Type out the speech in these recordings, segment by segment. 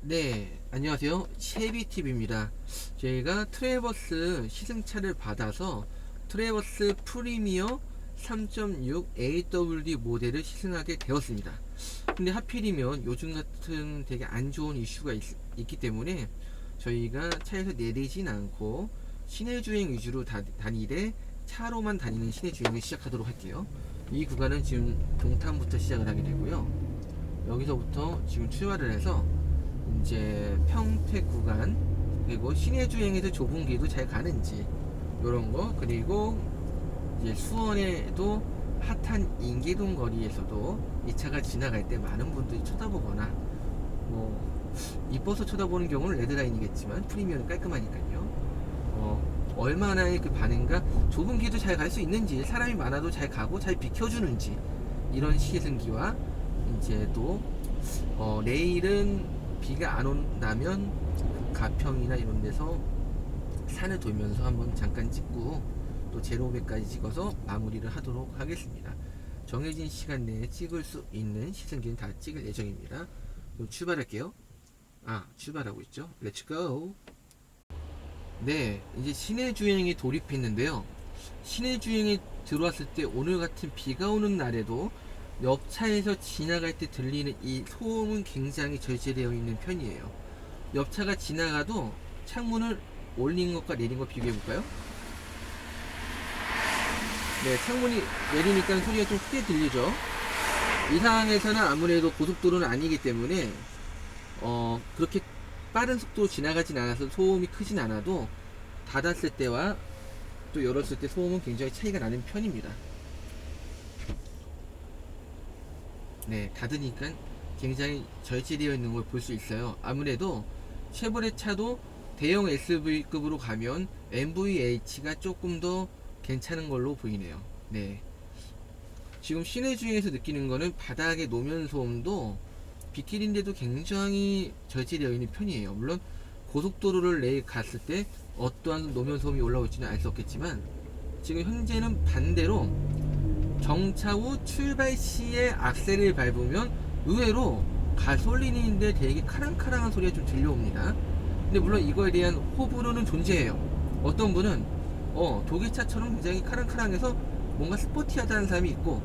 네, 안녕하세요. 쉐비TV입니다. 저희가 트래버스 시승차를 받아서 트래버스 프리미어 3.6 AWD 모델을 시승하게 되었습니다. 근데 하필이면 요즘 같은 되게 안 좋은 이슈가 있기 때문에 저희가 차에서 내리진 않고 시내 주행 위주로 다니되 차로만 다니는 시내 주행을 시작하도록 할게요. 이 구간은 지금 동탄부터 시작을 하게 되고요. 여기서부터 지금 출발을 해서 이제 평택 구간, 그리고 시내 주행에서 좁은 길도 잘 가는지 요런 거, 그리고 이제 수원에도 핫한 인계동 거리에서도 이 차가 지나갈 때 많은 분들이 쳐다보거나 뭐 이뻐서 쳐다보는 경우는 레드라인이겠지만 프리미엄은 깔끔하니까요. 얼마나의 그 반응과 좁은 길도 잘 갈 수 있는지, 사람이 많아도 잘 가고 잘 비켜주는지, 이런 시승기와 이제 또 내일은 비가 안 온다면 가평이나 이런 데서 산을 돌면서 한번 잠깐 찍고 또 제로백까지 찍어서 마무리를 하도록 하겠습니다. 정해진 시간 내에 찍을 수 있는 시승기는 다 찍을 예정입니다. 그럼 출발할게요. 출발하고 있죠. 렛츠 고. 네, 이제 시내 주행에 돌입했는데요. 시내 주행에 들어왔을 때 오늘 같은 비가 오는 날에도 옆차에서 지나갈 때 들리는 이 소음은 굉장히 절제되어 있는 편이에요. 옆차가 지나가도 창문을 올린 것과 내린 것 비교해 볼까요? 네, 창문이 내리니까 소리가 좀 크게 들리죠. 이 상황에서는 아무래도 고속도로는 아니기 때문에 그렇게 빠른 속도로 지나가진 않아서 소음이 크진 않아도 닫았을 때와 또 열었을 때 소음은 굉장히 차이가 나는 편입니다. 네, 닫으니까 굉장히 절제되어 있는 걸 볼 수 있어요. 아무래도 쉐보레 차도 대형 SUV급으로 가면 MVH가 조금 더 괜찮은 걸로 보이네요. 네, 지금 시내 주행에서 느끼는 거는 바닥의 노면 소음도 빗길인데도 굉장히 절제되어 있는 편이에요. 물론 고속도로를 내 갔을 때 어떠한 노면 소음이 올라올지는 알 수 없겠지만 지금 현재는 반대로 정차 후 출발 시에 악셀을 밟으면 의외로 가솔린인데 되게 카랑카랑한 소리가 좀 들려옵니다. 근데 물론 이거에 대한 호불호는 존재해요. 어떤 분은 독일차처럼 굉장히 카랑카랑해서 뭔가 스포티하다는 사람이 있고,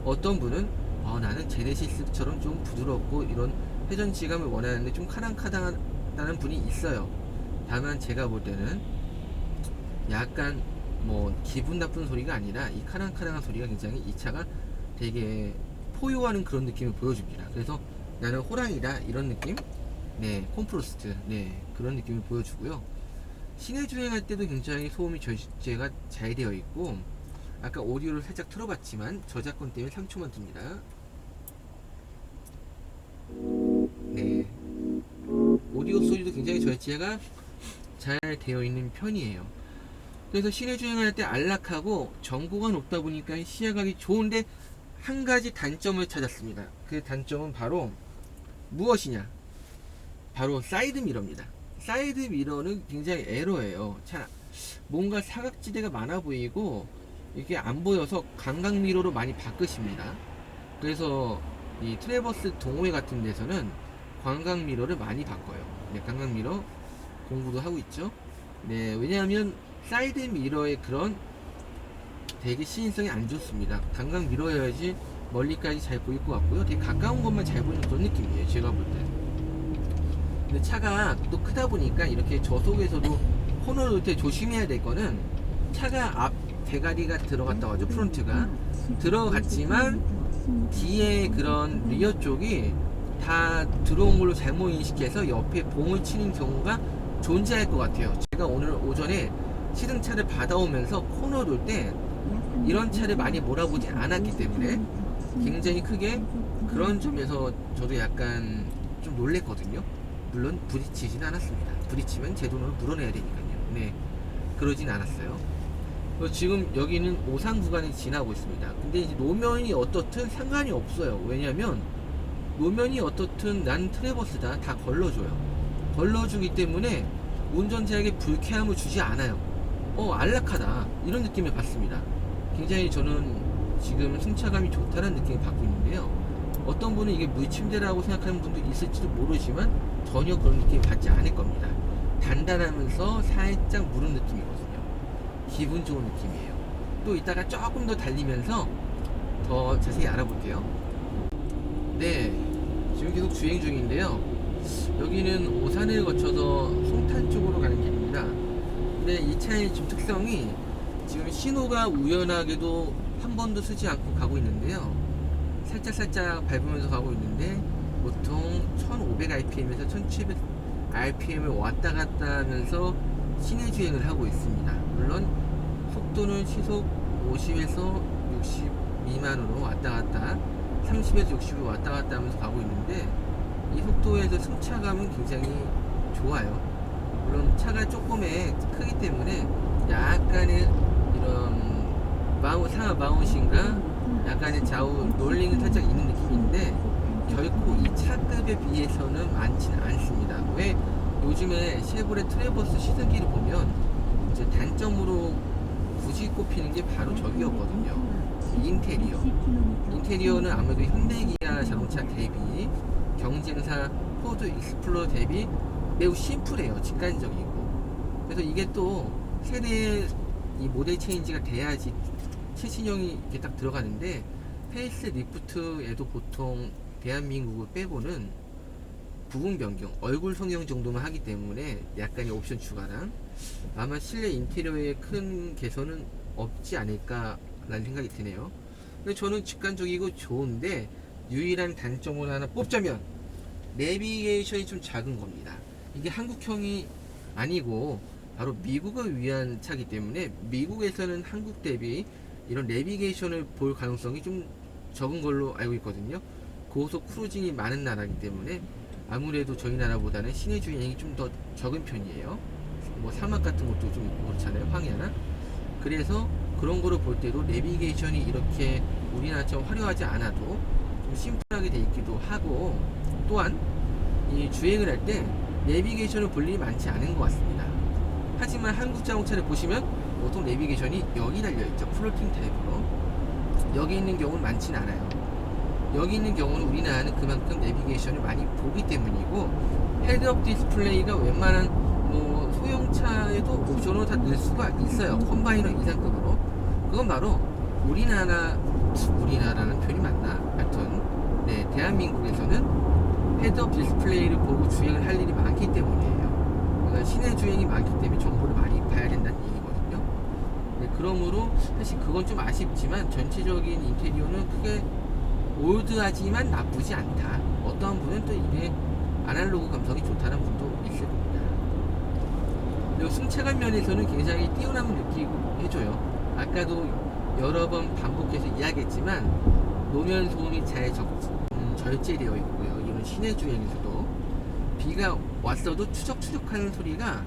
어떤 분은 나는 제네시스처럼 좀 부드럽고 이런 회전 지감을 원하는데 좀 카랑카랑하다는 분이 있어요. 다만 제가 볼 때는 약간 기분 나쁜 소리가 아니라 이 카랑카랑한 소리가 굉장히 이 차가 되게 포효하는 그런 느낌을 보여줍니다. 그래서 나는 호랑이다 이런 느낌? 네, 콤프로스트, 네, 그런 느낌을 보여주고요. 시내 주행할 때도 굉장히 소음이 절제가 잘 되어 있고, 아까 오디오를 살짝 틀어봤지만 저작권 때문에 3초만 듭니다. 네, 오디오 소리도 굉장히 절제가 잘 되어 있는 편이에요. 그래서 시내 주행할 때 안락하고 정고가 높다 보니까 시야각이 좋은데 한 가지 단점을 찾았습니다. 그 단점은 바로 무엇이냐? 바로 사이드 미러입니다. 사이드 미러는 굉장히 에러예요. 자, 뭔가 사각지대가 많아 보이고 이게 안 보여서 감각 미러로 많이 바꾸십니다. 그래서 이 트래버스 동호회 같은 데서는 광각 미러를 많이 바꿔요. 네, 광각 미러 공부도 하고 있죠. 네, 왜냐하면 사이드 미러의 그런 되게 시인성이 안 좋습니다. 감각 미러여야지 멀리까지 잘 보일 것 같고요. 되게 가까운 것만 잘 보이는 그런 느낌이에요, 제가 볼 때. 근데 차가 또 크다 보니까 이렇게 저속에서도 코너 놓을 때 조심해야 될 거는, 차가 앞 대가리가 들어갔다 와죠. 프론트가 들어갔지만 뒤에 그런 리어 쪽이 다 들어온 걸로 잘못 인식해서 옆에 봉을 치는 경우가 존재할 것 같아요. 제가 오늘 오전에 시승차를 받아오면서 코너 돌 때 이런 차를 많이 몰아보지 않았기 때문에 굉장히 크게 그런 점에서 저도 약간 좀 놀랬거든요. 물론 부딪히진 않았습니다. 부딪히면 제 돈으로 물어내야 되니까요. 네, 그러진 않았어요. 지금 여기는 오산 구간을 지나고 있습니다. 근데 이제 노면이 어떻든 상관이 없어요. 왜냐면 노면이 어떻든 난 트래버스다 다 걸러줘요. 걸러주기 때문에 운전자에게 불쾌함을 주지 않아요. 안락하다 이런 느낌을 받습니다. 굉장히 저는 지금 승차감이 좋다는 느낌을 받고 있는데요. 어떤 분은 이게 물침대라고 생각하는 분도 있을지도 모르지만 전혀 그런 느낌이 받지 않을 겁니다. 단단하면서 살짝 무른 느낌이거든요. 기분 좋은 느낌이에요. 또 이따가 조금 더 달리면서 더 자세히 알아볼게요. 네, 지금 계속 주행 중인데요. 여기는 오산을 거쳐서 송탄 쪽으로 가는 길입니다. 근데 이 차의 좀 특성이 지금 신호가 우연하게도 한 번도 쓰지 않고 가고 있는데요. 살짝 밟으면서 가고 있는데 보통 1500rpm에서 1700rpm을 왔다 갔다 하면서 시내 주행을 하고 있습니다. 물론 속도는 시속 50에서 60 미만으로 왔다 갔다 30에서 60을 왔다 갔다 하면서 가고 있는데 이 속도에서 승차감은 굉장히 좋아요. 물론 차가 조금의 크기 때문에 약간의 이런 상하 마운트인가 약간의 좌우 롤링은 살짝 있는 느낌인데 결코 이 차급에 비해서는 많지는 않습니다. 왜 요즘에 쉐보레 트래버스 시승기를 보면 이제 단점으로 굳이 꼽히는 게 바로 저기였거든요. 인테리어는 아무래도 현대기아 자동차 대비 경쟁사 포드 익스플로러 대비 매우 심플해요. 직관적이고. 그래서 이게 또 세대의 이 모델 체인지가 돼야지 최신형이 이렇게 딱 들어가는데 페이스 리프트에도 보통 대한민국을 빼고는 부분 변경, 얼굴 성형 정도만 하기 때문에 약간의 옵션 추가랑 아마 실내 인테리어에 큰 개선은 없지 않을까라는 생각이 드네요. 근데 저는 직관적이고 좋은데 유일한 단점을 하나 뽑자면 내비게이션이 좀 작은 겁니다. 이게 한국형이 아니고 바로 미국을 위한 차기 때문에 미국에서는 한국 대비 이런 내비게이션을 볼 가능성이 좀 적은 걸로 알고 있거든요. 고속 크루징이 많은 나라이기 때문에 아무래도 저희 나라보다는 시내 주행이 좀 더 적은 편이에요. 뭐 사막 같은 것도 좀 있고 그렇잖아요. 황야나. 그래서 그런 거를 볼 때도 내비게이션이 이렇게 우리나라처럼 화려하지 않아도 좀 심플하게 돼 있기도 하고 또한 이 주행을 할 때 내비게이션을 볼 일이 많지 않은 것 같습니다. 하지만 한국 자동차를 보시면 보통 내비게이션이 여기 달려있죠. 플로팅 타입으로. 여기 있는 경우는 많진 않아요. 여기 있는 경우는 우리나라는 그만큼 내비게이션을 많이 보기 때문이고 헤드업 디스플레이가 웬만한 뭐 소형차에도 옵션으로 다 넣을 수가 있어요. 컴바이너 이상급으로. 그건 바로 우리나라는 표현이 맞나? 하여튼 네, 대한민국에서는 헤드업 디스플레이를 보고 주행을 할 일이 많기 때문이에요. 그러니까 시내 주행이 많기 때문에 정보를 많이 봐야 된다는 얘기거든요. 네, 그러므로 사실 그건 좀 아쉽지만 전체적인 인테리어는 크게 올드하지만 나쁘지 않다. 어떠한 분은 또 이게 아날로그 감성이 좋다는 분도 있을 겁니다. 그리고 승차감 면에서는 굉장히 뛰어남을 느끼게 해줘요. 아까도 여러 번 반복해서 이야기했지만 노면 소음이 잘 절제되어 있고요. 이런 시내 주행에서도 비가 왔어도 추적추적하는 소리가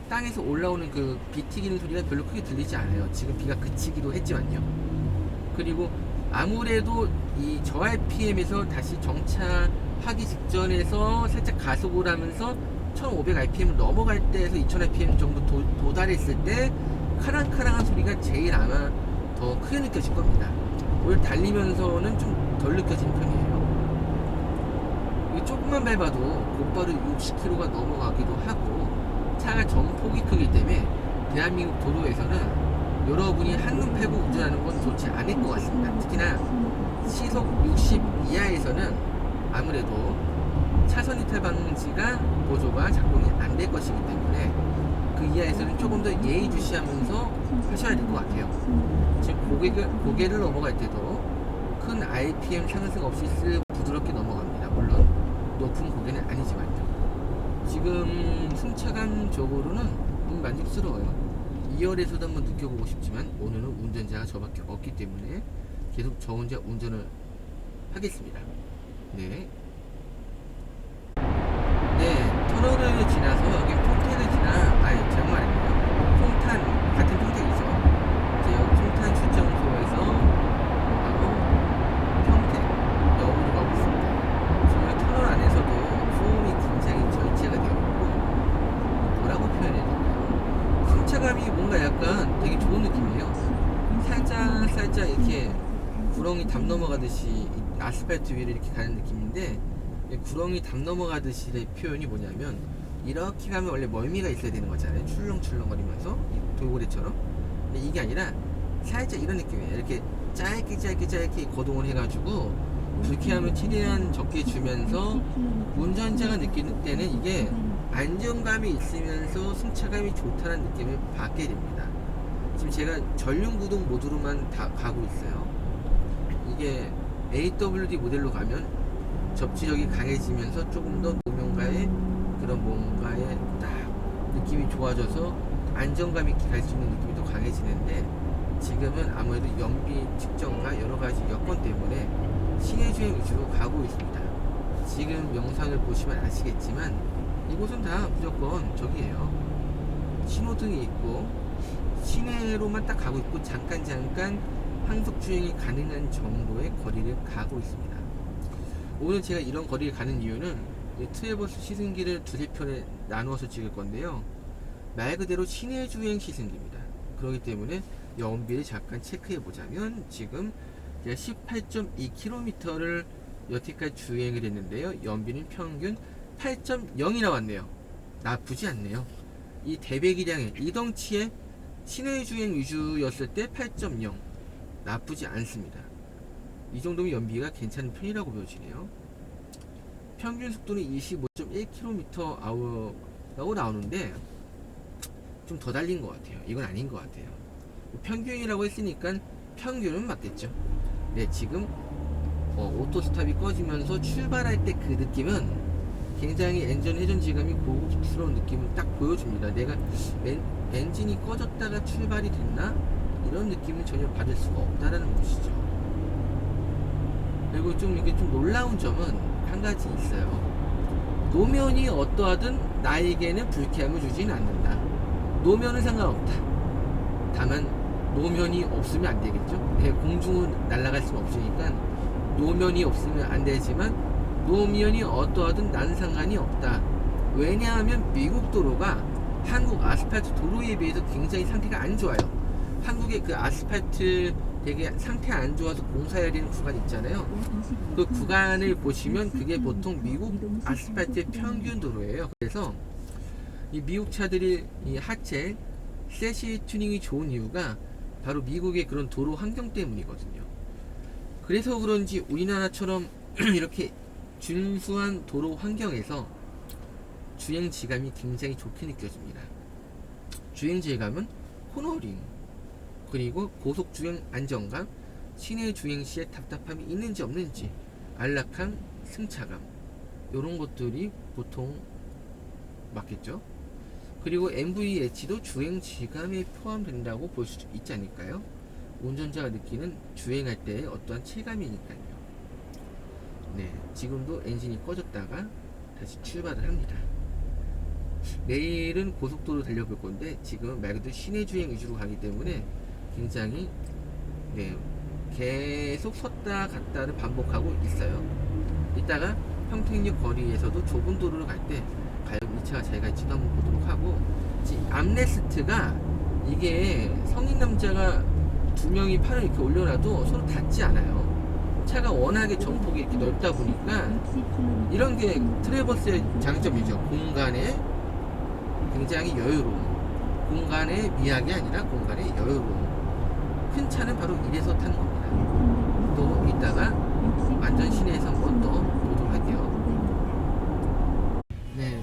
땅에서 올라오는 그 비 튀기는 소리가 별로 크게 들리지 않아요. 지금 비가 그치기도 했지만요. 그리고 아무래도 이 저RPM에서 다시 정차하기 직전에서 살짝 가속을 하면서 1500rpm을 넘어갈 때에서 2000rpm 정도 도달했을 때 카랑카랑한 소리가 제일 아마 더 크게 느껴질 겁니다. 오히려 달리면서는 좀 덜 느껴지는 편이에요. 조금만 밟아도 곧바로 60km가 넘어가기도 하고 차가 정폭이 크기 때문에 대한민국 도로에서는 여러분이 한눈 패고 운전하는 건 좋지 않을 것 같습니다. 특히나 시속 60 이하에서는 아무래도 차선 이탈 방지가 보조가 작동이 안 될 것이기 때문에 그 이하에서는 조금 더 예의주시하면서 하셔야 될 것 같아요. 지금 고개를 넘어갈 때도 큰 RPM 상승 없이 쓱 부드럽게 넘어갑니다. 물론 높은 고개는 아니지만요. 지금 승차감적으로는 만족스러워요. 2열에서도 한번 느껴보고 싶지만 오늘은 운전자가 저밖에 없기 때문에 계속 저 혼자 운전을 하겠습니다. 네. 네, 터널을 지나서 여기 평택을 잘못 말했네요. 평탄, 같은 평택이죠. 이제 여기 평탄 출정소에서 바로 평택 역으로 가고 있습니다. 지금 터널 안에서도 소음이 굉장히 절제가 되어 있고 뭐라고 표현해야 될까요? 승차감이 뭔가 약간 되게 좋은 느낌이에요. 살짝 이렇게 구렁이 담 넘어가듯이 아스팔트 위를 이렇게 가는 느낌인데, 구렁이 담 넘어가듯이의 표현이 뭐냐면, 이렇게 가면 원래 멀미가 있어야 되는 거잖아요. 출렁출렁거리면서 돌고래처럼. 근데 이게 아니라 살짝 이런 느낌이에요. 이렇게 짧게 거동을 해가지고 불쾌함을 최대한 적게 주면서 운전자가 느끼는 때는 이게 안정감이 있으면서 승차감이 좋다는 느낌을 받게 됩니다. 지금 제가 전륜구동 모드로만 다 가고 있어요. 이게 AWD 모델로 가면 접지력이 강해지면서 조금 더 노면가의 그런 뭔가의 딱 느낌이 좋아져서 안정감 있게 갈 수 있는 느낌이 더 강해지는데, 지금은 아무래도 연비 측정과 여러가지 여건 때문에 시내주행 위주로 가고 있습니다. 지금 영상을 보시면 아시겠지만 이곳은 다 무조건 저기에요. 신호등이 있고 시내로만 딱 가고 있고, 잠깐 항속주행이 가능한 정도의 거리를 가고 있습니다. 오늘 제가 이런 거리를 가는 이유는 트래버스 시승기를 두세 편에 나누어서 찍을 건데요, 말 그대로 시내주행 시승기입니다. 그렇기 때문에 연비를 잠깐 체크해 보자면, 지금 제가 18.2km를 여태까지 주행을 했는데요, 연비는 평균 8.0이 나왔네요. 나쁘지 않네요. 이 대배기량의 이 덩치의 시내주행 위주였을 때 8.0 나쁘지 않습니다. 이 정도면 연비가 괜찮은 편이라고 보여지네요. 평균 속도는 25.1km/h라고 나오는데 좀 더 달린 것 같아요. 이건 아닌 것 같아요. 평균이라고 했으니까 평균은 맞겠죠. 네, 지금 오토스탑이 꺼지면서 출발할 때 그 느낌은 굉장히 엔진 회전지감이 고급스러운 느낌을 딱 보여줍니다. 내가 엔진이 꺼졌다가 출발이 됐나? 이런 느낌은 전혀 받을 수가 없다라는 것이죠. 그리고 이게 좀 놀라운 점은 한 가지 있어요. 노면이 어떠하든 나에게는 불쾌함을 주지는 않는다. 노면은 상관없다. 다만 노면이 없으면 안 되겠죠. 공중은 날아갈 수가 없으니까 노면이 없으면 안 되지만, 노면이 어떠하든 난 상관이 없다. 왜냐하면 미국 도로가 한국 아스팔트 도로에 비해서 굉장히 상태가 안 좋아요. 한국의 그 아스팔트 되게 상태 안 좋아서 공사해야 되는 구간 있잖아요. 그 구간을 보시면 그게 보통 미국 아스팔트의 평균 도로예요. 그래서 이 미국 차들이 이 하체 세시 튜닝이 좋은 이유가 바로 미국의 그런 도로 환경 때문이거든요. 그래서 그런지 우리나라처럼 이렇게 준수한 도로 환경에서 주행 질감이 굉장히 좋게 느껴집니다. 주행 질감은 코너링, 그리고 고속 주행 안정감, 시내 주행 시에 답답함이 있는지 없는지, 안락한 승차감, 이런 것들이 보통 맞겠죠. 그리고 MVH도 주행 질감에 포함된다고 볼 수 있지 않을까요? 운전자가 느끼는 주행할 때의 어떠한 체감이니까요. 네, 지금도 엔진이 꺼졌다가 다시 출발을 합니다. 내일은 고속도로 달려볼 건데, 지금 말 그대로 시내 주행 위주로 가기 때문에 굉장히 계속 섰다 갔다를 반복하고 있어요. 이따가 평택역 거리에서도 좁은 도로를 갈 때 과연 이 차가 잘 갈지도 한번 보도록 하고, 암레스트가 이게 성인 남자가 두 명이 팔을 이렇게 올려놔도 서로 닿지 않아요. 차가 워낙에 전폭이 이렇게 넓다 보니까 이런 게 트래버스의 장점이죠. 공간에 굉장히 여유로움, 공간의 미학이 아니라 공간의 여유로움. 큰 차는 바로 이래서 타는 겁니다. 또 이따가 완전 시내에서 한번 더 보도록 할게요. 네,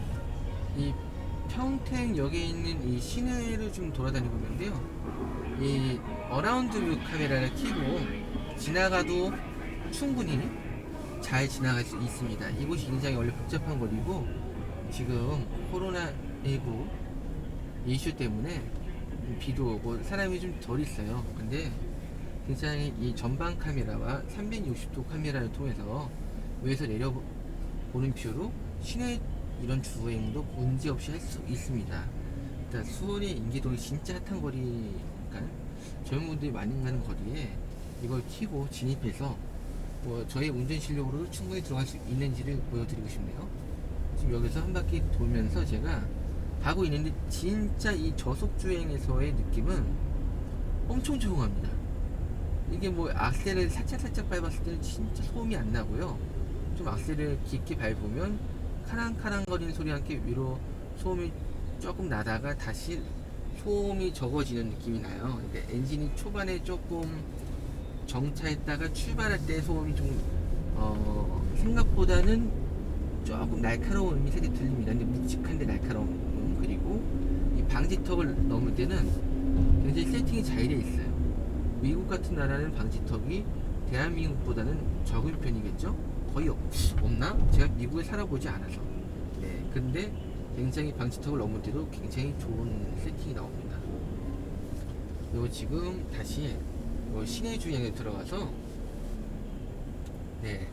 이 평택역에 있는 이 시내를 좀 돌아다니고 있는데요, 이 어라운드 뷰 카메라를 켜고 지나가도 충분히 잘 지나갈 수 있습니다. 이곳이 굉장히 원래 복잡한 거리고, 지금 코로나19 이슈 때문에 비도 오고 사람이 좀 덜 있어요. 근데 굉장히 이 전방 카메라와 360도 카메라를 통해서 위에서 내려보는 뷰로 시내 이런 주행도 문제없이 할 수 있습니다. 일단 수원의 인계동이 진짜 핫한 거리니까 젊은 분들이 많이 가는 거리에 이걸 켜고 진입해서 저의 운전 실력으로 충분히 들어갈 수 있는지를 보여드리고 싶네요. 지금 여기서 한 바퀴 돌면서 제가 가고 있는데, 진짜 이 저속 주행에서의 느낌은 엄청 조용합니다. 이게 뭐 악셀을 살짝 밟았을 때는 진짜 소음이 안 나고요. 좀 악셀을 깊게 밟으면 카랑카랑거리는 소리와 함께 위로 소음이 조금 나다가 다시 소음이 적어지는 느낌이 나요. 그러니까 엔진이 초반에 조금 정차했다가 출발할 때 소음이 좀 생각보다는 조금 날카로운 음이 살짝 들립니다. 근데 묵직한데 날카로운 음. 그리고 이 방지턱을 넘을 때는 굉장히 세팅이 잘 되어 있어요. 미국 같은 나라는 방지턱이 대한민국보다는 적은 편이겠죠? 거의 없나? 제가 미국에 살아보지 않아서. 네, 근데 굉장히 방지턱을 넘을 때도 굉장히 좋은 세팅이 나옵니다. 그리고 지금 다시 시내 주행에 들어가서 네,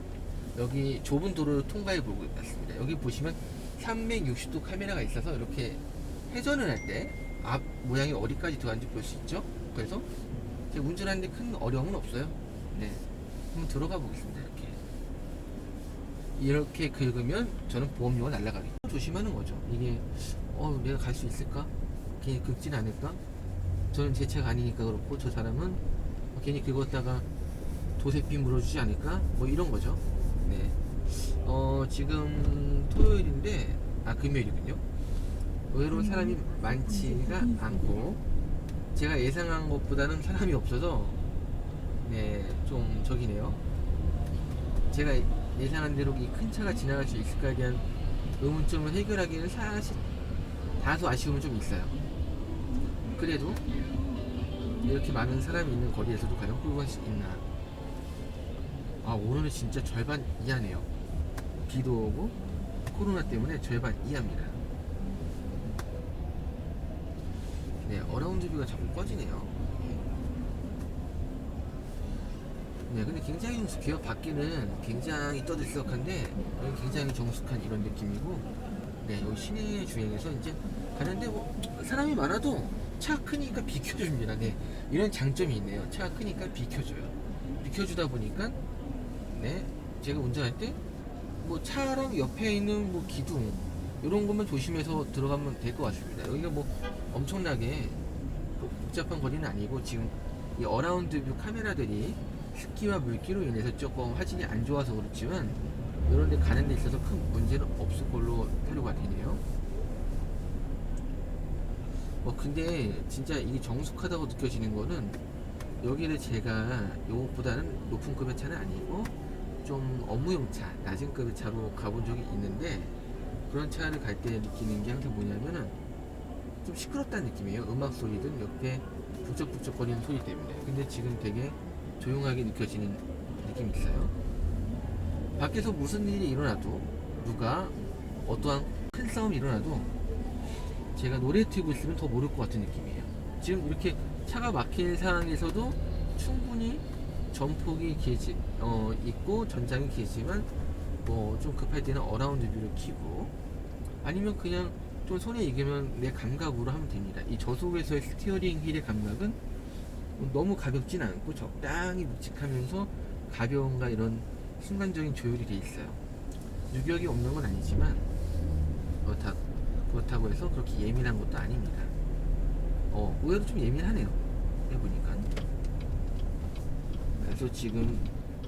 여기 좁은 도로를 통과해 보고 있습니다. 여기 보시면 360도 카메라가 있어서 이렇게 회전을 할 때 앞 모양이 어디까지 들어가는지 볼 수 있죠. 그래서 제가 운전하는데 큰 어려움은 없어요. 네, 한번 들어가 보겠습니다. 이렇게 긁으면 저는 보험료가 날라가겠죠. 조심하는 거죠. 이게 내가 갈 수 있을까? 괜히 긁진 않을까? 저는 제 차가 아니니까 그렇고 저 사람은 괜히 긁었다가 도색비 물어주지 않을까? 뭐 이런 거죠. 네. 지금 토요일인데 금요일이군요. 의외로 사람이 많지가 않고 제가 예상한 것보다는 사람이 없어서 네, 좀 저기네요. 제가 예상한 대로 이 큰 차가 지나갈 수 있을까에 대한 의문점을 해결하기는 사실 다소 아쉬움은 좀 있어요. 그래도 이렇게 많은 사람이 있는 거리에서도 과연 끌고 갈 수 있나. 오늘은 진짜 절반 이하네요. 비도 오고 코로나 때문에 절반 이하입니다. 네, 어라운드 뷰가 자꾸 꺼지네요. 네, 근데 굉장히 정숙해요. 밖에는 굉장히 떠들썩한데 여기 굉장히 정숙한 이런 느낌이고, 네, 여기 시내 주행에서 이제 가는데 사람이 많아도 차가 크니까 비켜줍니다. 네, 이런 장점이 있네요. 차가 크니까 비켜줘요. 비켜주다 보니까 네, 제가 운전할 때 차랑 옆에 있는 기둥 이런 것만 조심해서 들어가면 될 것 같습니다. 여기가 엄청나게 복잡한 거리는 아니고 지금 이 어라운드 뷰 카메라들이 습기와 물기로 인해서 조금 화질이 안 좋아서 그렇지만 이런 데 가는 데 있어서 큰 문제는 없을 걸로 사료가 되네요. 근데 진짜 이게 정숙하다고 느껴지는 거는 여기를 제가 요것보다는 높은 급의 차는 아니고 좀 업무용 차, 낮은 급의 차로 가본 적이 있는데 그런 차를 갈 때 느끼는 게 항상 뭐냐면은 좀 시끄럽다는 느낌이에요. 음악 소리든 옆에 북적북적 거리는 소리 때문에. 근데 지금 되게 조용하게 느껴지는 느낌이 있어요. 밖에서 무슨 일이 일어나도 누가 어떠한 큰 싸움이 일어나도 제가 노래 틀고 있으면 더 모를 것 같은 느낌이에요. 지금 이렇게 차가 막힌 상황에서도 충분히 전폭이 있고 전장이 길지만 좀 급할 때는 어라운드 뷰를 켜고 아니면 그냥 좀 손에 익으면 내 감각으로 하면 됩니다. 이 저속에서의 스티어링 휠의 감각은 너무 가볍진 않고 적당히 묵직하면서 가벼움과 이런 순간적인 조율이 돼 있어요. 유격이 없는 건 아니지만 그렇다고 해서 그렇게 예민한 것도 아닙니다. 의외로 좀 예민하네요. 해보니까. 그래서 지금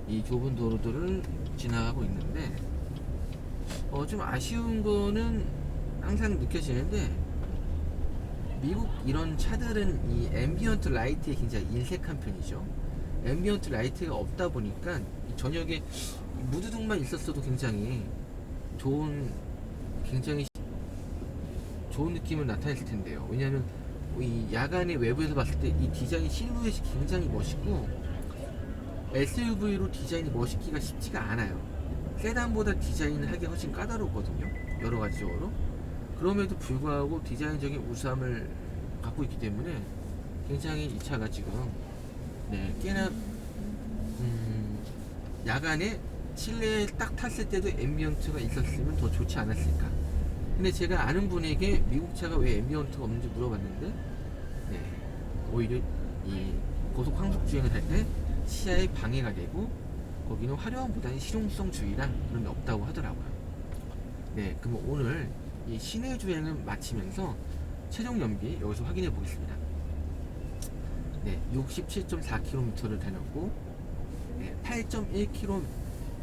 이 좁은 도로들을 지나가고 있는데 좀 아쉬운 거는 항상 느껴지는데 미국 이런 차들은 이 앰비언트 라이트에 굉장히 인색한 편이죠. 앰비언트 라이트가 없다 보니까 저녁에 무드등만 있었어도 굉장히 좋은 느낌을 나타냈을 텐데요. 왜냐하면 이 야간에 외부에서 봤을 때 이 디자인 실루엣이 굉장히 멋있고 SUV로 디자인이 멋있기가 쉽지가 않아요. 세단보다 디자인을 하기 훨씬 까다롭거든요. 여러 가지적으로. 그럼에도 불구하고 디자인적인 우수함을 갖고 있기 때문에 굉장히 이 차가 지금 꽤나 야간에 실내에 딱 탔을 때도 앰비언트가 있었으면 더 좋지 않았을까. 근데 제가 아는 분에게 미국 차가 왜 앰비언트가 없는지 물어봤는데 오히려 이 고속 항속 주행을 할 때 시야에 방해가 되고 거기는 화려함보다는 실용성주의라 그런 게 없다고 하더라고요. 네, 그럼 오늘 이 시내 주행을 마치면서 최종 연비 여기서 확인해 보겠습니다. 네, 67.4km를 다녔고, 네, 8.1km